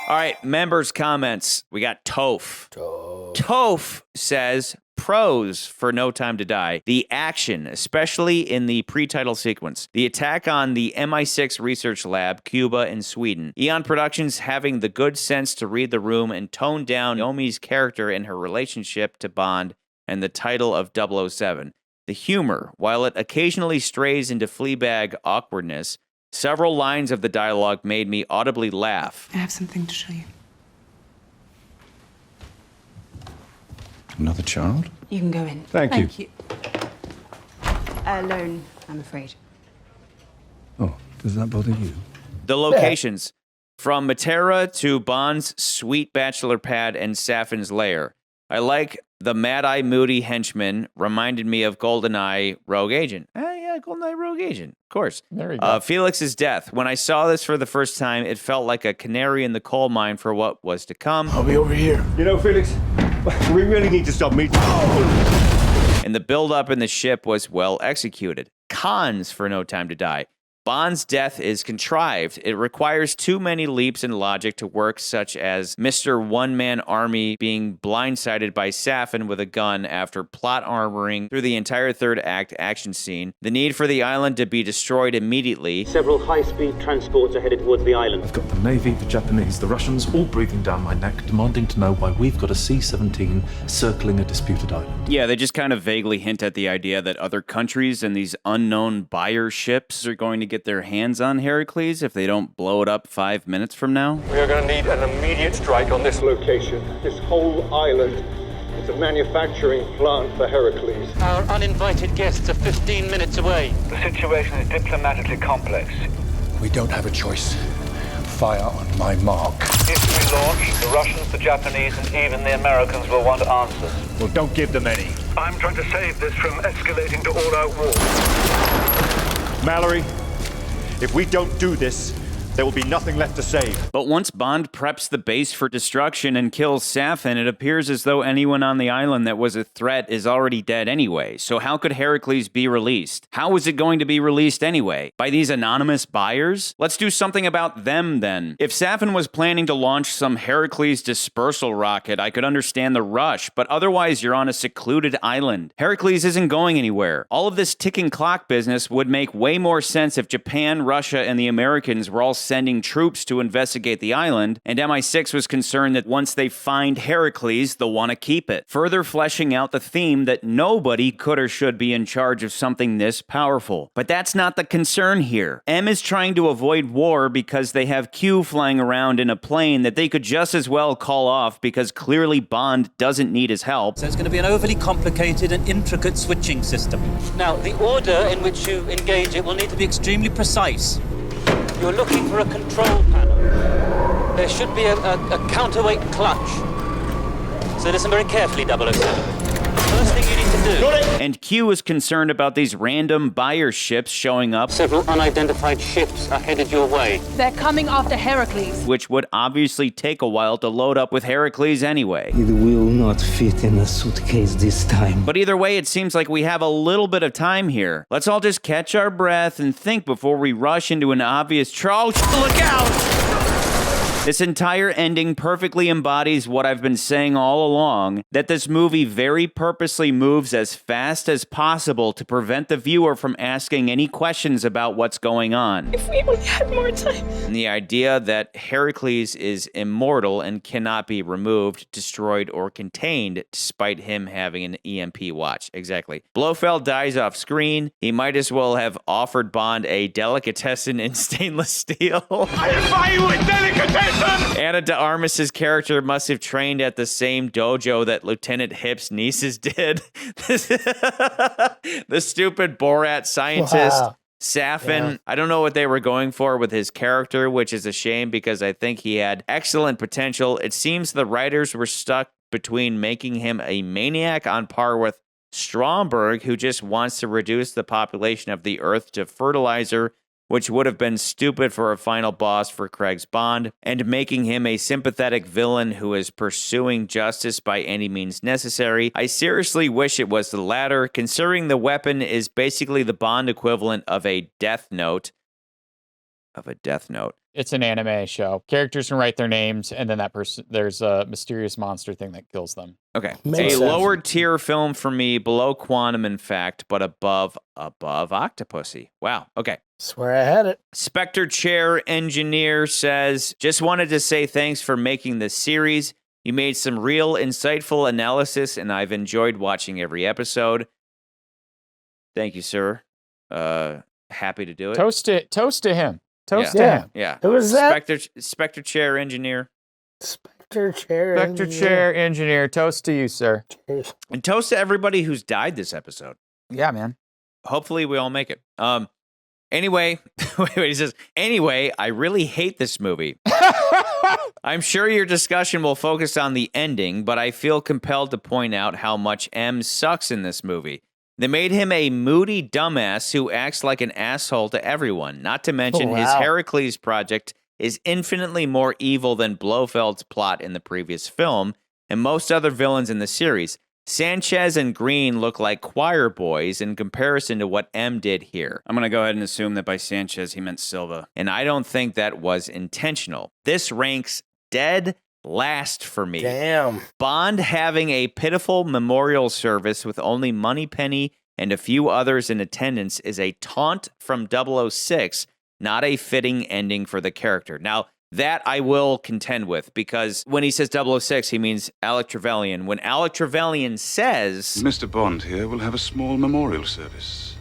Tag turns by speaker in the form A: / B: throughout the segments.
A: All right, members' comments. We got Toph. Toph says, pros for No Time to Die. The action, especially in the pre-title sequence. The attack on the MI6 research lab, Cuba, and Sweden. Eon Productions having the good sense to read the room and tone down Naomi's character and her relationship to Bond and the title of 007. The humor, while it occasionally strays into Fleabag awkwardness, several lines of the dialogue made me audibly laugh.
B: I have something to show you.
C: Another child?
B: You can go in.
C: Thank you.
B: Alone, I'm afraid.
C: Oh, does that bother you?
A: The locations, from Matera to Bond's sweet bachelor pad and Safin's lair. I like the Mad-Eye Moody henchman, reminded me of GoldenEye Rogue Agent. Yeah, GoldenEye Rogue Agent, of course.
D: There we go.
A: Felix's death. When I saw this for the first time, it felt like a canary in the coal mine for what was to come.
E: I'll be over here.
F: You know, Felix, we really need to stop meeting.
A: And the build-up in the ship was well executed. Cons for No Time to Die. Bond's death is contrived. It requires too many leaps in logic to work, such as Mr. One-Man Army being blindsided by Safin with a gun after plot armoring through the entire third act action scene, the need for the island to be destroyed immediately.
G: Several high-speed transports are headed towards the island.
H: I've got the Navy, the Japanese, the Russians all breathing down my neck, demanding to know why we've got a C-17 circling a disputed island.
A: Yeah, they just kind of vaguely hint at the idea that other countries and these unknown buyer ships are going to get their hands on Heracles if they don't blow it up 5 minutes from now.
F: We are going to need an immediate strike on this location. This whole island is a manufacturing plant for Heracles.
G: Our uninvited guests are 15 minutes away.
I: The situation is diplomatically complex.
E: We don't have a choice. Fire on my mark.
I: If we launch, the Russians, the Japanese, and even the Americans will want answers.
F: Well, don't give them any.
I: I'm trying to save this from escalating to all-out war.
F: Mallory, if we don't do this, there will be nothing left to save.
A: But once Bond preps the base for destruction and kills Safin, it appears as though anyone on the island that was a threat is already dead anyway. So how could Heracles be released? How is it going to be released anyway? By these anonymous buyers? Let's do something about them then. If Safin was planning to launch some Heracles dispersal rocket, I could understand the rush, but otherwise you're on a secluded island. Heracles isn't going anywhere. All of this ticking clock business would make way more sense if Japan, Russia, and the Americans were all sending troops to investigate the island, and MI6 was concerned that once they find Heracles, they'll want to keep it. Further fleshing out the theme that nobody could or should be in charge of something this powerful. But that's not the concern here. M is trying to avoid war because they have Q flying around in a plane that they could just as well call off because clearly Bond doesn't need his help.
J: So it's going to be an overly complicated and intricate switching system.
G: Now, the order in which you engage it will need to
J: Be
G: be...
J: extremely precise.
G: You're looking for a control panel. There should be a counterweight clutch. So listen very carefully, 007. First thing you need to do...
A: And Q is concerned about these random buyer ships showing up,
G: Several unidentified ships are headed your way.
B: They're coming after Heracles.
A: which would obviously take a while to load up with Heracles anyway.
K: It will not fit in a suitcase this time.
A: But either way, it seems like we have a little bit of time here. Let's all just catch our breath and think before we rush into an obvious look out! This entire ending perfectly embodies what I've been saying all along, that this movie very purposely moves as fast as possible to prevent the viewer from asking any questions about what's going on.
B: If we only had more time.
A: And the idea that Heracles is immortal and cannot be removed, destroyed, or contained despite him having an EMP watch. Exactly. Blofeld dies off screen. He might as well have offered Bond a delicatessen in stainless steel.
F: I buy you a delicatessen!
A: Anna de Armas's character must have trained at the same dojo that Lieutenant Hip's nieces did. The stupid Borat scientist.
D: Wow.
A: Safin,
D: Yeah.
A: I don't know what they were going for with his character, which is a shame because I think he had excellent potential. It seems the writers were stuck between making him a maniac on par with Stromberg, who just wants to reduce the population of the Earth to fertilizer, which would have been stupid for a final boss for Craig's Bond, and making him a sympathetic villain who is pursuing justice by any means necessary. I seriously wish it was the latter, considering the weapon is basically the Bond equivalent of a Death Note. of a Death Note.
D: It's an anime show. Characters can write their names, and then that person, there's a mysterious monster thing that kills them.
A: Okay.
L: Makes
A: a
L: sense.
A: lower tier film for me, below Quantum, in fact, but above Octopussy. Wow. Okay.
L: That's where I had it.
A: Spectre Chair Engineer says, just wanted to say thanks for making this series. You made some real insightful analysis, and I've enjoyed watching every episode. Thank you, sir. Happy to do it.
D: Toast to him. Toast to
L: Yeah.
D: him.
A: Yeah.
L: Who was that?
A: Spectre Chair Engineer.
L: Spectre Chair
D: Spectre Chair Engineer. Toast to you, sir.
L: Cheers.
A: And toast to everybody who's died this episode.
D: Yeah, man.
A: Hopefully we all make it. Anyway, he says, anyway, I really hate this movie. I'm sure your discussion will focus on the ending, but I feel compelled to point out how much M sucks in this movie. They made him a moody dumbass who acts like an asshole to everyone. Not to mention his Heracles project is infinitely more evil than Blofeld's plot in the previous film and most other villains in the series. Sanchez and Green look like choir boys in comparison to what M did here. I'm going to go ahead and assume that by Sanchez he meant Silva. And I don't think that was intentional. This ranks dead last for me.
L: Damn.
A: Bond having a pitiful memorial service with only Moneypenny and a few others in attendance is a taunt from 006, not a fitting ending for the character. Now, that I will contend with, because when he says 006, he means Alec Trevelyan. When Alec Trevelyan says...
M: Mr. Bond here will have a small memorial service,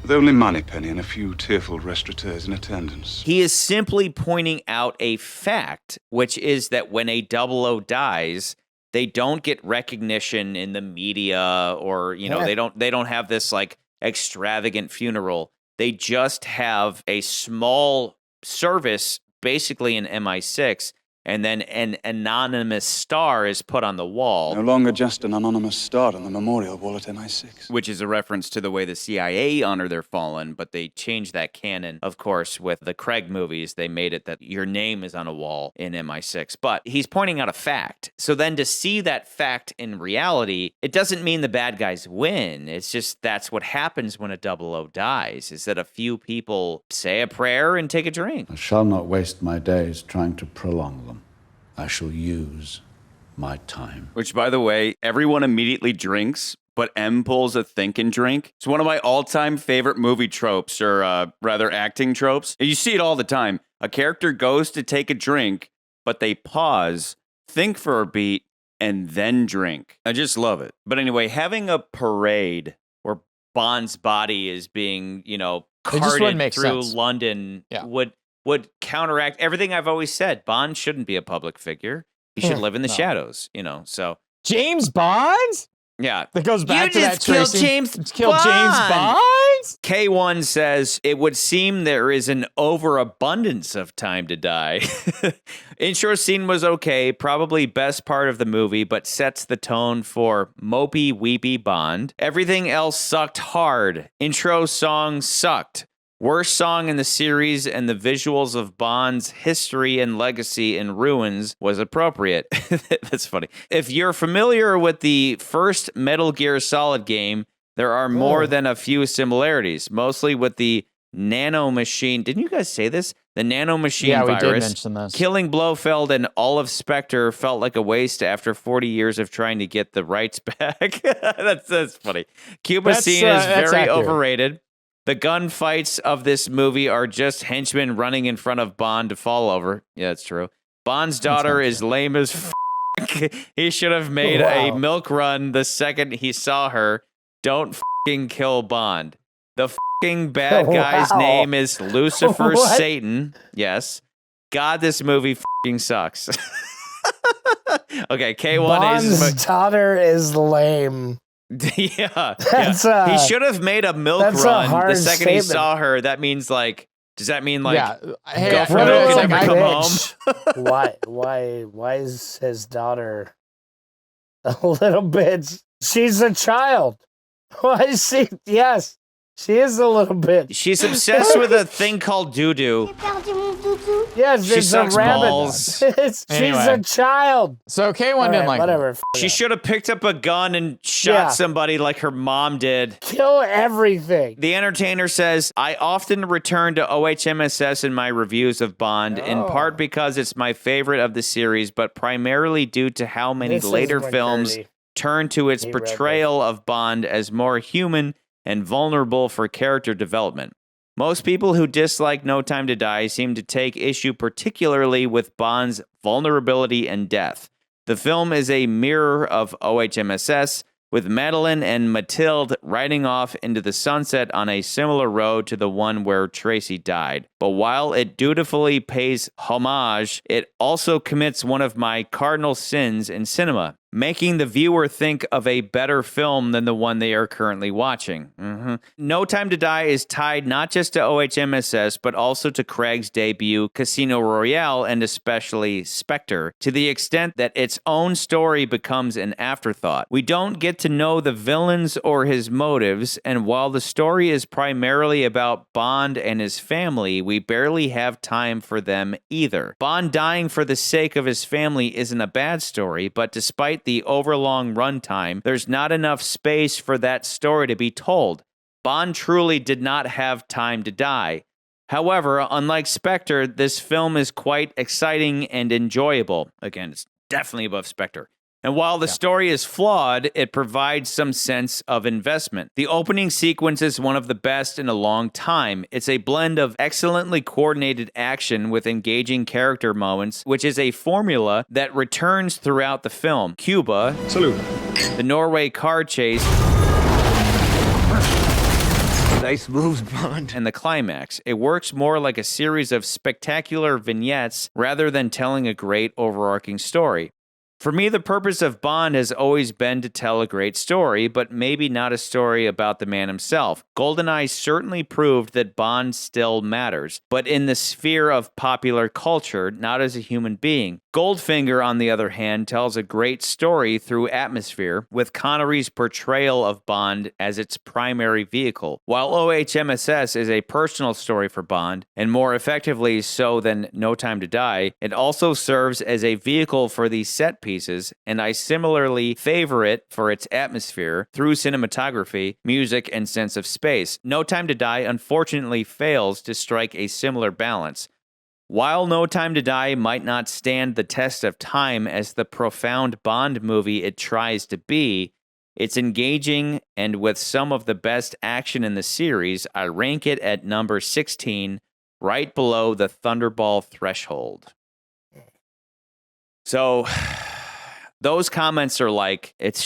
M: with only Moneypenny and a few tearful restaurateurs in attendance.
A: He is simply pointing out a fact, which is that when a 00 dies, they don't get recognition in the media, or, you know, they don't have this, like, extravagant funeral. They just have a small service, basically in MI6, and then an anonymous star is put on the wall.
M: No longer just an anonymous star on the memorial wall at MI6.
A: Which is a reference to the way the CIA honor their fallen, but they changed that canon, of course, with the Craig movies. They made it that your name is on a wall in MI6. But he's pointing out a fact. So then to see that fact in reality, it doesn't mean the bad guys win. It's just that's what happens when a 00 dies, is that a few people say a prayer and take a drink.
C: I shall not waste my days trying to prolong them. I shall use my time.
A: Which, by the way, everyone immediately drinks, but M pulls a think and drink. It's one of my all-time favorite movie tropes, or rather acting tropes. You see it all the time. A character goes to take a drink, but they pause, think for a beat, and then drink. I just love it. But anyway, having a parade where Bond's body is being, you know, carted through London would counteract everything I've always said. Bond shouldn't be a public figure. He should live in the shadows, you know, so.
D: James Bond?
A: Yeah.
D: That goes back to that
A: killed
D: Tracy.
A: James
D: Killed James Bond?
A: K1 says, it would seem there is an overabundance of time to die. Intro scene was okay, probably best part of the movie, but sets the tone for mopey, weepy Bond. Everything else sucked hard. Intro song sucked. Worst song in the series, and the visuals of Bond's history and legacy in ruins was appropriate. That's funny. If you're familiar with the first Metal Gear Solid game, there are more than a few similarities, mostly with the nano machine. Didn't you guys say this? The nano machine virus.
D: Yeah, we did mention this.
A: Killing Blofeld and all of Spectre felt like a waste after 40 years of trying to get the rights back. That's funny. Cuba scene is very overrated. The gunfights of this movie are just henchmen running in front of Bond to fall over. Yeah, that's true. Bond's daughter is lame as f***. He should have made a milk run the second he saw her. Don't f***ing kill Bond. The f***ing bad guy's name is Lucifer Satan. Yes. God, this movie f***ing sucks. Okay, K1
L: Bond's daughter is lame.
A: Yeah. He should have made a milk run the second he saw her. That means, like, does that mean, like, go for milk and never come home?
L: Why is his daughter a little bitch? She's a child. Why is she? Yes, she is a little bitch.
A: She's obsessed with a thing called doo-doo.
L: Yes,
A: She
L: it's a
A: sucks
L: rabbit.
A: balls.
L: She's
D: Anyway.
L: a child.
D: So K1
L: All
D: didn't
L: right,
D: like
L: whatever.
D: it.
A: She should have picked up a gun and shot
L: Yeah.
A: somebody like her mom did.
L: Kill everything.
A: The Entertainer says, I often return to OHMSS in my reviews of Bond, in part because it's my favorite of the series, but primarily due to how many
L: This is
A: later
L: when
A: films
L: Gertie-
A: turn to its
L: he read
A: portrayal of Bond as more human and vulnerable for character development. Most people who dislike No Time to Die seem to take issue particularly with Bond's vulnerability and death. The film is a mirror of OHMSS, with Madeline and Mathilde riding off into the sunset on a similar road to the one where Tracy died. But while it dutifully pays homage, it also commits one of my cardinal sins in cinema, making the viewer think of a better film than the one they are currently watching. No Time to Die is tied not just to OHMSS, but also to Craig's debut, Casino Royale, and especially Spectre, to the extent that its own story becomes an afterthought. We don't get to know the villains or his motives, and while the story is primarily about Bond and his family, we barely have time for them either. Bond dying for the sake of his family isn't a bad story, but despite the overlong runtime, there's not enough space for that story to be told. Bond truly did not have time to die. However, unlike Spectre, this film is quite exciting and enjoyable. Again, it's definitely above Spectre. And while the story is flawed, it provides some sense of investment. The opening sequence is one of the best in a long time. It's a blend of excellently coordinated action with engaging character moments, which is a formula that returns throughout the film. Cuba,
E: Salute.
A: the Norway car chase,
K: Nice moves, Bond.
A: and the climax. It works more like a series of spectacular vignettes rather than telling a great overarching story. For me, the purpose of Bond has always been to tell a great story, but maybe not a story about the man himself. GoldenEye certainly proved that Bond still matters, but in the sphere of popular culture, not as a human being. Goldfinger, on the other hand, tells a great story through atmosphere, with Connery's portrayal of Bond as its primary vehicle. While OHMSS is a personal story for Bond, and more effectively so than No Time to Die, it also serves as a vehicle for the set pieces, and I similarly favor it for its atmosphere through cinematography, music, and sense of space. No Time to Die unfortunately fails to strike a similar balance. While No Time to Die might not stand the test of time as the profound Bond movie it tries to be, it's engaging, and with some of the best action in the series, I rank it at number 16, right below the Thunderball threshold. So, those comments are like, it's,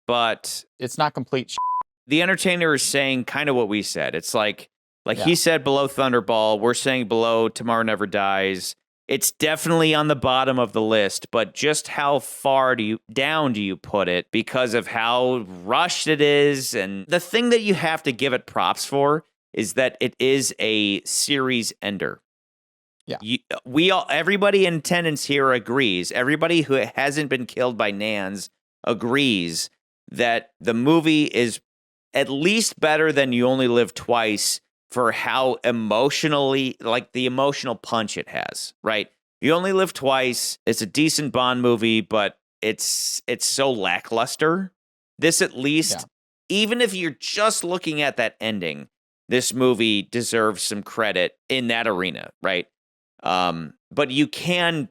A: but
D: it's not complete.
A: The Entertainer is saying kind of what we said. It's like
D: Yeah.
A: he said below Thunderball, we're saying below Tomorrow Never Dies. It's definitely on the bottom of the list, but just how far down do you put it because of how rushed it is? And the thing that you have to give it props for is that it is a series ender.
D: Yeah.
A: Everybody in attendance here agrees. Everybody who hasn't been killed by Nans agrees that the movie is at least better than You Only Live Twice for how emotionally, like the emotional punch it has, right? You Only Live Twice. It's a decent Bond movie, but it's so lackluster. This at least, even if you're just looking at that ending, this movie deserves some credit in that arena, right? But you can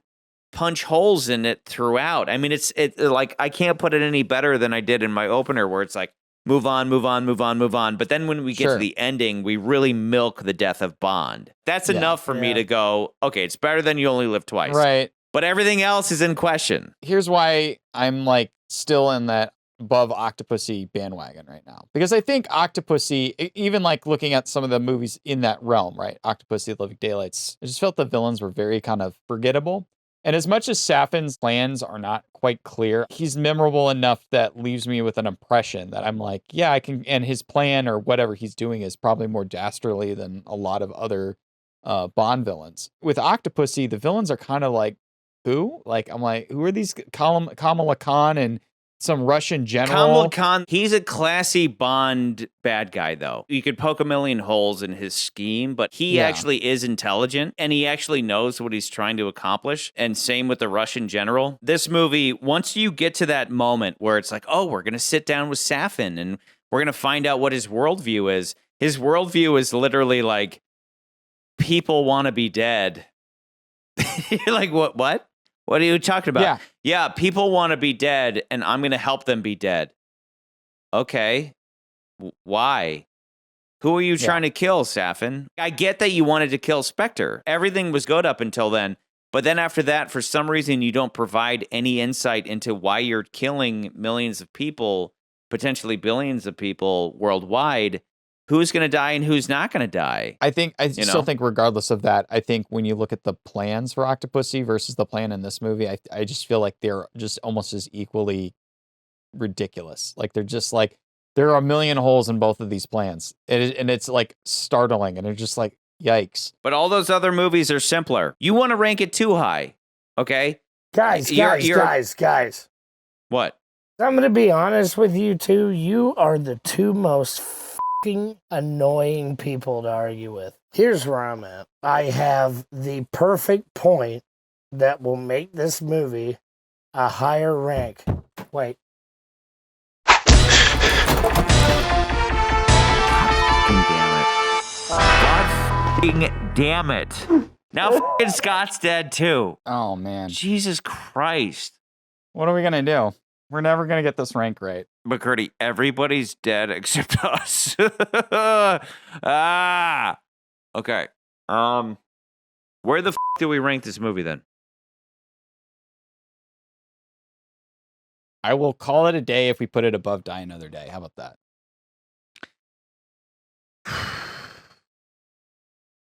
A: punch holes in it throughout. I mean, it's like, I can't put it any better than I did in my opener, where it's like, move on, move on, move on, move on. But then when we get to the ending, we really milk the death of Bond. That's enough for me to go, okay, it's better than You Only Live Twice.
D: Right.
A: But everything else is in question.
D: Here's why I'm like still in that above Octopussy bandwagon right now. Because I think Octopussy, even like looking at some of the movies in that realm, right? Octopussy, Living Daylights, I just felt the villains were very kind of forgettable. And as much as Safin's plans are not quite clear, he's memorable enough that leaves me with an impression that I'm like, yeah, I can, and his plan or whatever he's doing is probably more dastardly than a lot of other Bond villains. With Octopussy, the villains are kind of like, who? Like, I'm like, who are these Kamala Khan and some Russian general.
A: Kamal Khan, he's a classy Bond bad guy, though. You could poke a million holes in his scheme, but he actually is intelligent, and he actually knows what he's trying to accomplish. And same with the Russian general. This movie, once you get to that moment where it's like, oh, we're going to sit down with Safin, and we're going to find out what his worldview is. His worldview is literally like, people want to be dead. You're like, what? What are you talking about? Yeah, people want to be dead, and I'm going to help them be dead. Okay. Why? Who are you trying to kill, Safin? I get that you wanted to kill Spectre. Everything was good up until then. But then after that, for some reason, you don't provide any insight into why you're killing millions of people, potentially billions of people worldwide. Who's going to die and who's not going to die?
D: I still think regardless of that, I think when you look at the plans for Octopussy versus the plan in this movie, I just feel like they're just almost as equally ridiculous. Like they're just like, there are a million holes in both of these plans. And it's like startling, and they're just like, yikes.
A: But all those other movies are simpler. You want to rank it too high, okay?
L: Guys.
A: What?
L: I'm going to be honest with you two. You are the two most annoying people to argue with. Here's where I'm at. I have the perfect point that will make this movie a higher rank. Wait.
A: Damn it. Now fucking Scott's dead too.
D: Oh man.
A: Jesus Christ.
D: What are we gonna do? We're never gonna get this rank right.
A: McCurdy, everybody's dead except us. Okay. Where the do we rank this movie then?
D: I will call it a day if we put it above Die Another Day. How about that?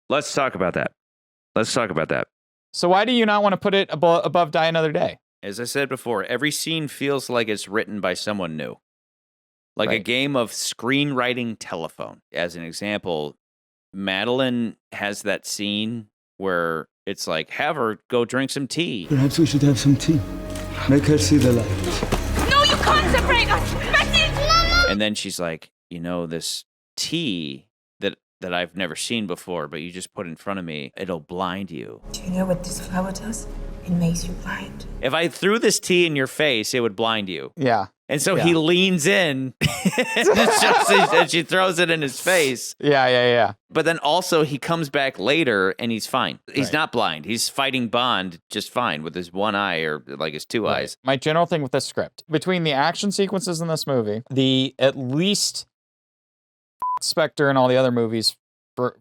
A: Let's talk about that.
D: So why do you not want to put it above Die Another Day?
A: As I said before, every scene feels like it's written by someone new. Like a game of screenwriting telephone. As an example, Madeline has that scene where it's like, have her go drink some tea.
N: Perhaps we should have some tea. Make her see the light.
B: No, you can't separate us! Betty!
A: And then she's like, this tea that I've never seen before, but you just put in front of me, it'll blind you.
B: Do you know what this flower does? It makes you blind.
A: If I threw this tea in your face, it would blind you.
D: Yeah.
A: And so he leans in and she throws it in his face.
D: Yeah.
A: But then also he comes back later and he's fine. He's not blind. He's fighting Bond just fine with his one eye or like his two eyes.
D: My general thing with this script, between the action sequences in this movie, the at least Spectre and all the other movies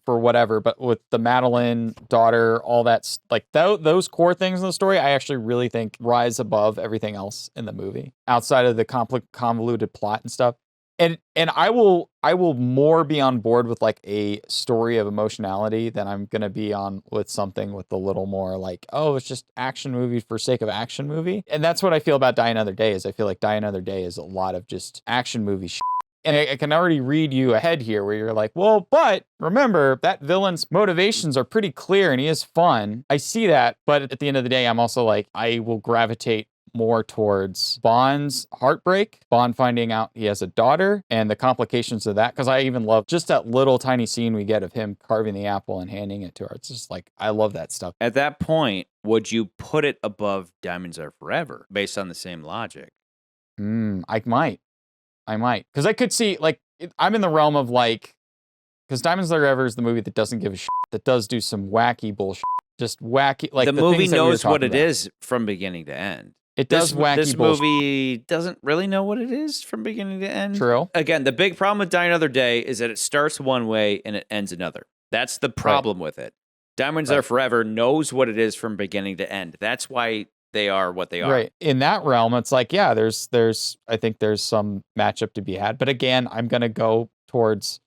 D: for whatever, but with the Madeline daughter, all that, like those core things in the story, I actually really think rise above everything else in the movie outside of the convoluted plot and stuff. And I will more be on board with like a story of emotionality than I'm gonna be on with something with a little more like, oh, it's just action movie for sake of action movie. And that's what I feel about Die Another Day. Is I feel like Die Another Day is a lot of just action movie shit. And I can already read you ahead here where you're like, well, but remember that villain's motivations are pretty clear and he is fun. I see that. But at the end of the day, I'm also like, I will gravitate more towards Bond's heartbreak, Bond finding out he has a daughter and the complications of that. Because I even love just that little tiny scene we get of him carving the apple and handing it to her. It's just like, I love that stuff.
A: At that point, would you put it above Diamonds Are Forever based on the same logic?
D: I might. Because I could see, like, I'm in the realm of, like, because Diamonds Are Forever is the movie that doesn't give a shit, that does do some wacky bullshit. Just wacky, like,
A: the movie
D: things that
A: knows what it
D: about.
A: is from beginning to end.
D: It does wacky
A: This
D: bullshit.
A: movie doesn't really know what it is from beginning to end.
D: True.
A: Again, the big problem with Die Another Day is that it starts one way and it ends another. That's the problem with it. Diamonds Are Forever knows what it is from beginning to end. That's why they are what they are.
D: Right. In that realm, it's like, yeah, I think there's some matchup to be had. But again, I'm going to go towards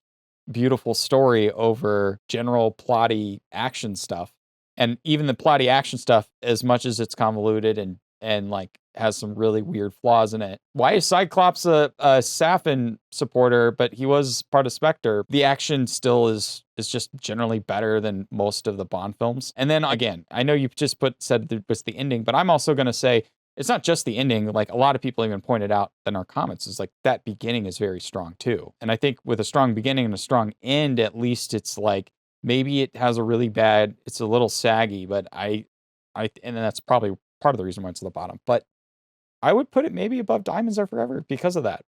D: beautiful story over general plotty action stuff. And even the plotty action stuff, as much as it's convoluted and like has some really weird flaws in it. Why is Cyclops a Safin supporter, but he was part of Spectre? The action still is just generally better than most of the Bond films. And then again, I know you just said it was the ending, but I'm also going to say it's not just the ending. Like a lot of people even pointed out in our comments, is like that beginning is very strong too. And I think with a strong beginning and a strong end, at least it's like maybe it has a really bad, it's a little saggy, but and that's probably part of the reason why it's at the bottom. But I would put it maybe above Diamonds Are Forever because of that.